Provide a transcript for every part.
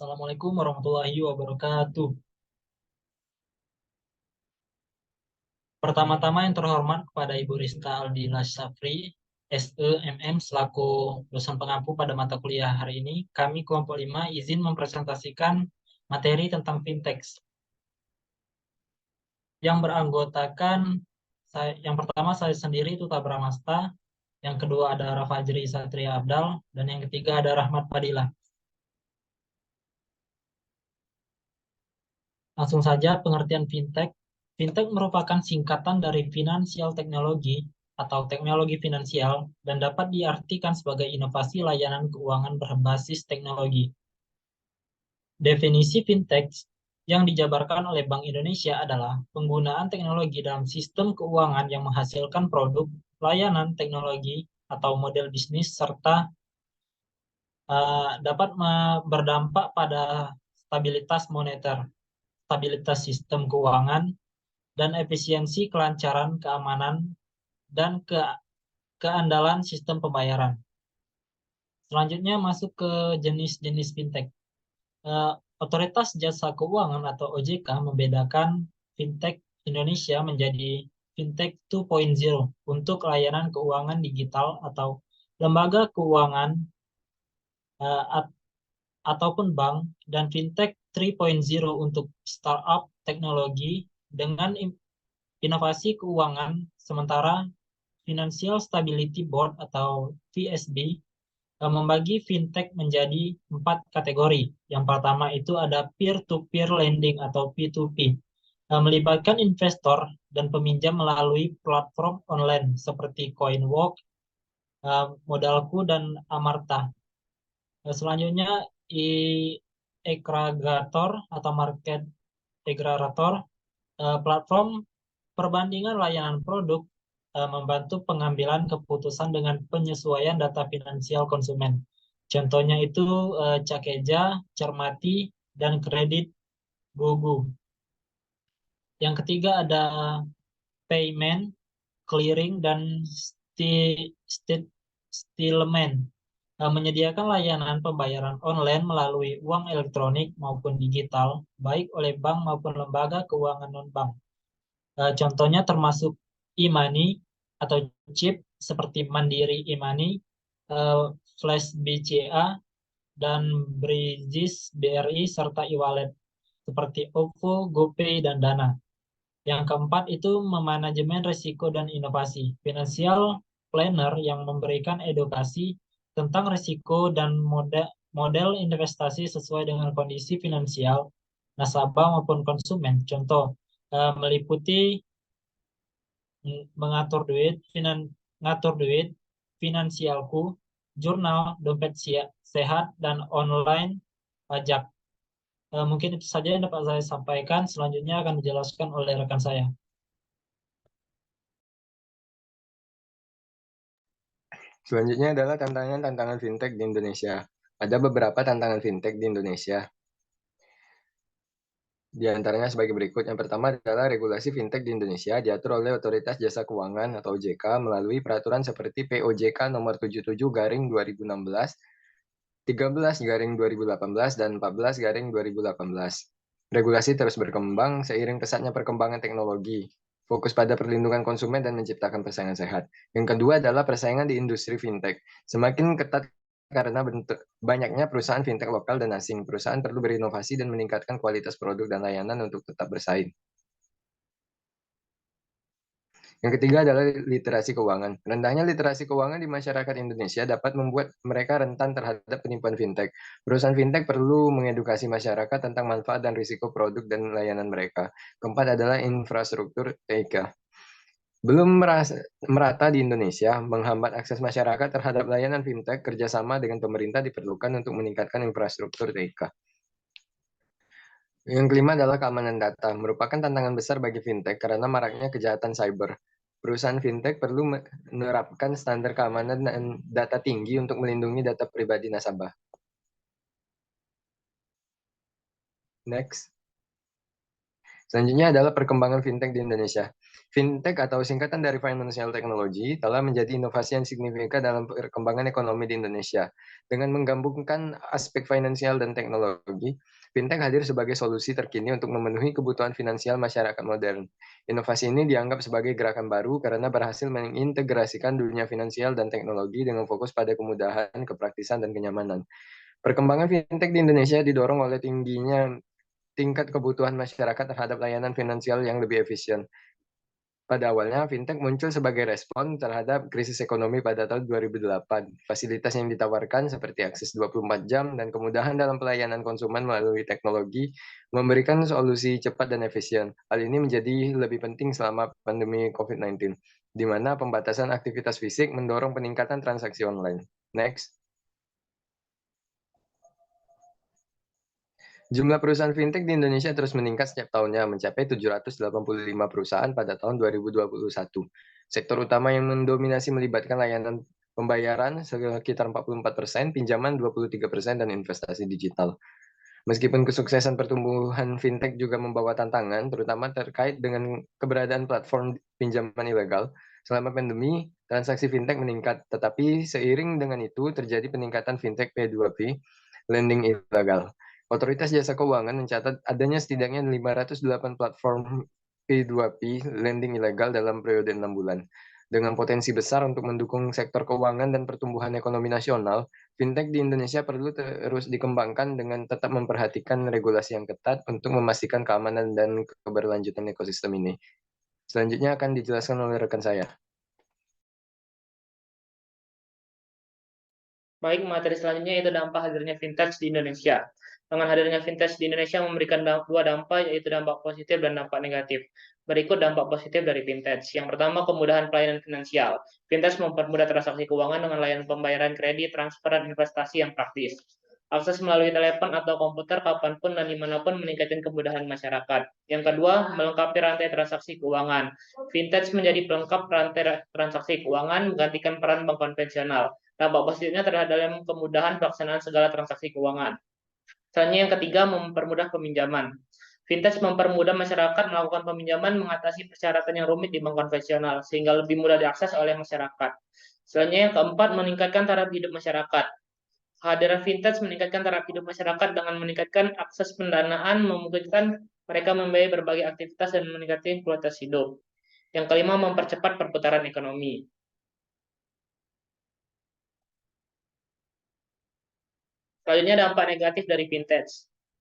Assalamualaikum warahmatullahi wabarakatuh. Pertama-tama yang terhormat kepada Ibu Rizka Aldila Syafri, SEMM selaku dosen pengampu pada mata kuliah hari ini, kami kelompok 5 izin mempresentasikan materi tentang fintech. Yang beranggotakan, yang pertama saya sendiri itu Tabra Masta, yang kedua ada Rafajri Satria Abdal, dan yang ketiga ada Rahmat Fadilah. Langsung saja pengertian fintech. Fintech merupakan singkatan dari financial technology atau teknologi finansial dan dapat diartikan sebagai inovasi layanan keuangan berbasis teknologi. Definisi fintech yang dijabarkan oleh Bank Indonesia adalah penggunaan teknologi dalam sistem keuangan yang menghasilkan produk, layanan, teknologi, atau model bisnis serta dapat berdampak pada stabilitas moneter, stabilitas sistem keuangan, dan efisiensi, kelancaran, keamanan, dan keandalan sistem pembayaran. Selanjutnya masuk ke jenis-jenis fintech. Otoritas Jasa Keuangan atau OJK membedakan fintech Indonesia menjadi fintech 2.0 untuk layanan keuangan digital atau lembaga keuangan ataupun bank, dan fintech 3.0 untuk startup teknologi dengan inovasi keuangan. Sementara Financial Stability Board atau FSB membagi fintech menjadi 4 kategori. Yang pertama itu ada peer-to-peer lending atau P2P, melibatkan investor dan peminjam melalui platform online seperti Coinwork, Modalku, dan Amarta. Selanjutnya aggregator atau market aggregator, platform perbandingan layanan produk, membantu pengambilan keputusan dengan penyesuaian data finansial konsumen. Contohnya itu Cakeja, Cermati, dan Kredit Gogo. Yang ketiga ada payment, clearing, dan settlement, menyediakan layanan pembayaran online melalui uang elektronik maupun digital, baik oleh bank maupun lembaga keuangan non-bank. Contohnya termasuk e-money atau chip seperti Mandiri e-money, Flash BCA, dan Breezes BRI, serta e-wallet seperti OVO, GoPay, dan Dana. Yang keempat itu memanajemen risiko dan inovasi. Financial planner yang memberikan edukasi tentang risiko dan model investasi sesuai dengan kondisi finansial nasabah maupun konsumen. Contoh meliputi mengatur duit, finansialku, jurnal, dompet sehat, dan online pajak. Mungkin itu saja yang dapat saya sampaikan. Selanjutnya akan dijelaskan oleh rekan saya. Selanjutnya adalah tantangan fintech di Indonesia. Ada beberapa tantangan fintech di Indonesia. Di antaranya sebagai berikut. Yang pertama adalah regulasi fintech di Indonesia diatur oleh Otoritas Jasa Keuangan atau OJK melalui peraturan seperti POJK nomor 77/2016, 13/2018, dan 14/2018. Regulasi terus berkembang seiring pesatnya perkembangan teknologi, fokus pada perlindungan konsumen dan menciptakan persaingan sehat. Yang kedua adalah persaingan di industri fintech. Semakin ketat karena banyaknya perusahaan fintech lokal dan asing. Perusahaan perlu berinovasi dan meningkatkan kualitas produk dan layanan untuk tetap bersaing. Yang ketiga adalah literasi keuangan. Rendahnya literasi keuangan di masyarakat Indonesia dapat membuat mereka rentan terhadap penipuan fintech. Perusahaan fintech perlu mengedukasi masyarakat tentang manfaat dan risiko produk dan layanan mereka. Keempat adalah infrastruktur TIK. Belum merata di Indonesia, menghambat akses masyarakat terhadap layanan fintech. Kerjasama dengan pemerintah diperlukan untuk meningkatkan infrastruktur TIK. Yang kelima adalah keamanan data, merupakan tantangan besar bagi fintech karena maraknya kejahatan cyber. Perusahaan fintech perlu menerapkan standar keamanan dan data tinggi untuk melindungi data pribadi nasabah. Next. Selanjutnya adalah perkembangan fintech di Indonesia. Fintech atau singkatan dari Financial Technology telah menjadi inovasi yang signifikan dalam perkembangan ekonomi di Indonesia. Dengan menggabungkan aspek finansial dan teknologi, fintech hadir sebagai solusi terkini untuk memenuhi kebutuhan finansial masyarakat modern. Inovasi ini dianggap sebagai gerakan baru karena berhasil mengintegrasikan dunia finansial dan teknologi dengan fokus pada kemudahan, kepraktisan, dan kenyamanan. Perkembangan fintech di Indonesia didorong oleh tingginya tingkat kebutuhan masyarakat terhadap layanan finansial yang lebih efisien. Pada awalnya, fintech muncul sebagai respon terhadap krisis ekonomi pada tahun 2008. Fasilitas yang ditawarkan seperti akses 24 jam dan kemudahan dalam pelayanan konsumen melalui teknologi memberikan solusi cepat dan efisien. Hal ini menjadi lebih penting selama pandemi COVID-19, di mana pembatasan aktivitas fisik mendorong peningkatan transaksi online. Next. Jumlah perusahaan fintech di Indonesia terus meningkat setiap tahunnya, mencapai 785 perusahaan pada tahun 2021. Sektor utama yang mendominasi melibatkan layanan pembayaran sekitar 44%, pinjaman 23%, dan investasi digital. Meskipun kesuksesan pertumbuhan fintech juga membawa tantangan, terutama terkait dengan keberadaan platform pinjaman ilegal. Selama pandemi, transaksi fintech meningkat, tetapi seiring dengan itu terjadi peningkatan fintech P2P, lending ilegal. Otoritas Jasa Keuangan mencatat adanya setidaknya 508 platform P2P lending ilegal dalam periode 6 bulan. Dengan potensi besar untuk mendukung sektor keuangan dan pertumbuhan ekonomi nasional, fintech di Indonesia perlu terus dikembangkan dengan tetap memperhatikan regulasi yang ketat untuk memastikan keamanan dan keberlanjutan ekosistem ini. Selanjutnya akan dijelaskan oleh rekan saya. Baik, materi selanjutnya yaitu dampak hadirnya fintech di Indonesia. Dengan hadirnya fintech di Indonesia memberikan dua dampak, yaitu dampak positif dan dampak negatif. Berikut dampak positif dari fintech. Yang pertama, kemudahan pelayanan finansial. Fintech mempermudah transaksi keuangan dengan layanan pembayaran kredit, transfer, dan investasi yang praktis. Akses melalui telepon atau komputer kapanpun dan dimanapun meningkatkan kemudahan masyarakat. Yang kedua, melengkapi rantai transaksi keuangan. Fintech menjadi pelengkap rantai transaksi keuangan, menggantikan peran bank konvensional. Dampak positifnya terhadap kemudahan pelaksanaan segala transaksi keuangan. Selanjutnya yang ketiga, mempermudah peminjaman. Fintech mempermudah masyarakat melakukan peminjaman mengatasi persyaratan yang rumit di bank konvensional, sehingga lebih mudah diakses oleh masyarakat. Selanjutnya yang keempat, meningkatkan taraf hidup masyarakat. Kehadiran fintech meningkatkan taraf hidup masyarakat dengan meningkatkan akses pendanaan, memungkinkan mereka membiayai berbagai aktivitas dan meningkatkan kualitas hidup. Yang kelima, mempercepat perputaran ekonomi. Selanjutnya dampak negatif dari fintech.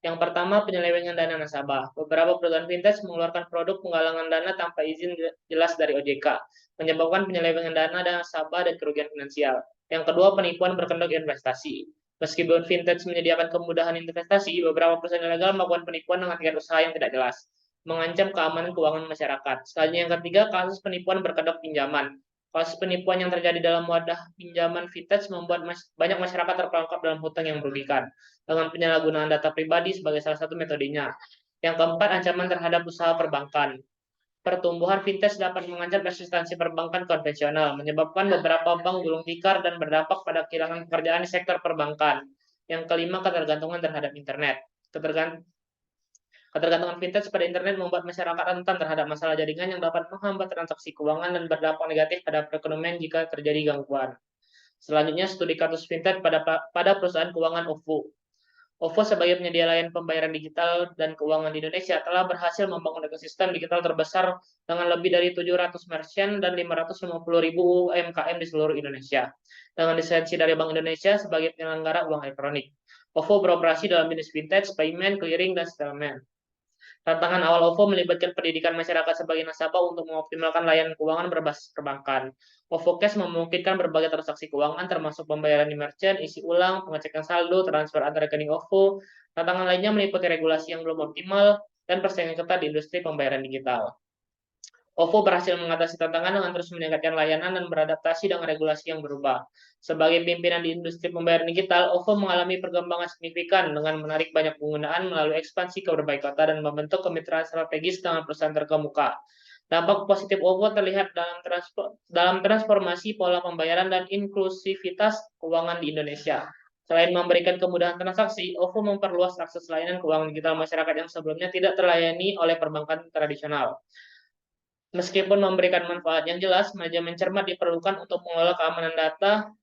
Yang pertama, penyelewengan dana nasabah. Beberapa perusahaan fintech mengeluarkan produk penggalangan dana tanpa izin jelas dari OJK, menyebabkan penyelewengan dana nasabah dan kerugian finansial. Yang kedua, penipuan berkedok investasi. Meskipun fintech menyediakan kemudahan investasi, beberapa perusahaan ilegal melakukan penipuan dengan tingkat usaha yang tidak jelas, mengancam keamanan keuangan masyarakat. Selanjutnya yang ketiga, kasus penipuan berkedok pinjaman. Kasus penipuan yang terjadi dalam wadah pinjaman fintech membuat banyak masyarakat terperangkap dalam hutang yang merugikan, dengan penyalahgunaan data pribadi sebagai salah satu metodenya. Yang keempat, ancaman terhadap usaha perbankan. Pertumbuhan fintech dapat mengancam eksistensi perbankan konvensional, menyebabkan beberapa bank gulung tikar dan berdampak pada kehilangan pekerjaan di sektor perbankan. Yang kelima, ketergantungan terhadap internet. Ketergantungan fintech pada internet membuat masyarakat rentan terhadap masalah jaringan yang dapat menghambat transaksi keuangan dan berdampak negatif pada perekonomian jika terjadi gangguan. Selanjutnya, studi kasus fintech pada perusahaan keuangan OVO. OVO sebagai penyedia layanan pembayaran digital dan keuangan di Indonesia telah berhasil membangun ekosistem digital terbesar dengan lebih dari 700 merchant dan 550.000 UMKM di seluruh Indonesia. Dengan lisensi dari Bank Indonesia sebagai penyelenggara uang elektronik. OVO beroperasi dalam jenis fintech, payment, clearing, dan settlement. Tantangan awal OVO melibatkan pendidikan masyarakat sebagai nasabah untuk mengoptimalkan layanan keuangan berbasis perbankan. OVO Cash memungkinkan berbagai transaksi keuangan termasuk pembayaran di merchant, isi ulang, pengecekan saldo, transfer antar rekening OVO. Tantangan lainnya meliputi regulasi yang belum optimal dan persaingan ketat di industri pembayaran digital. OVO berhasil mengatasi tantangan dengan terus meningkatkan layanan dan beradaptasi dengan regulasi yang berubah. Sebagai pimpinan di industri pembayaran digital, OVO mengalami perkembangan signifikan dengan menarik banyak penggunaan melalui ekspansi ke berbagai kota dan membentuk kemitraan strategis dengan perusahaan terkemuka. Dampak positif OVO terlihat dalam transformasi pola pembayaran dan inklusivitas keuangan di Indonesia. Selain memberikan kemudahan transaksi, OVO memperluas akses layanan keuangan digital masyarakat yang sebelumnya tidak terlayani oleh perbankan tradisional. Meskipun memberikan manfaat yang jelas, manajemen cermat diperlukan untuk mengelola keamanan data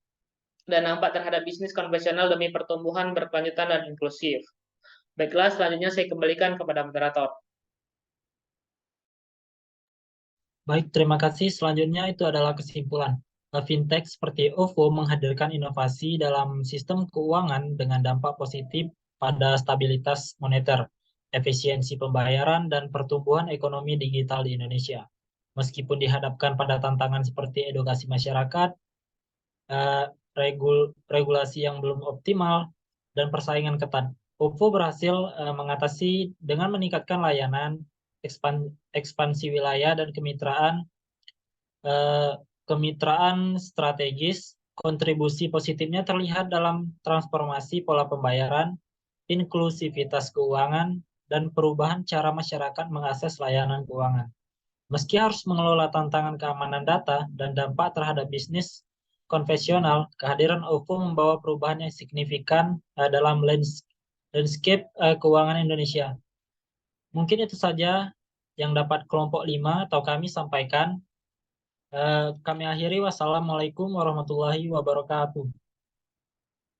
dan dampak terhadap bisnis konvensional demi pertumbuhan berkelanjutan dan inklusif. Baiklah, selanjutnya saya kembalikan kepada moderator. Baik, terima kasih. Selanjutnya itu adalah kesimpulan. Fintech seperti OVO menghadirkan inovasi dalam sistem keuangan dengan dampak positif pada stabilitas moneter, efisiensi pembayaran, dan pertumbuhan ekonomi digital di Indonesia. Meskipun dihadapkan pada tantangan seperti edukasi masyarakat, regulasi yang belum optimal, dan persaingan ketat, OVO berhasil mengatasi dengan meningkatkan layanan, ekspansi wilayah, dan kemitraan strategis. Kontribusi positifnya terlihat dalam transformasi pola pembayaran, inklusivitas keuangan, dan perubahan cara masyarakat mengakses layanan keuangan. Meski harus mengelola tantangan keamanan data dan dampak terhadap bisnis konvensional, kehadiran OVO membawa perubahan yang signifikan dalam landscape keuangan Indonesia. Mungkin itu saja yang dapat kelompok 5 atau kami sampaikan. Kami akhiri. Wassalamualaikum warahmatullahi wabarakatuh.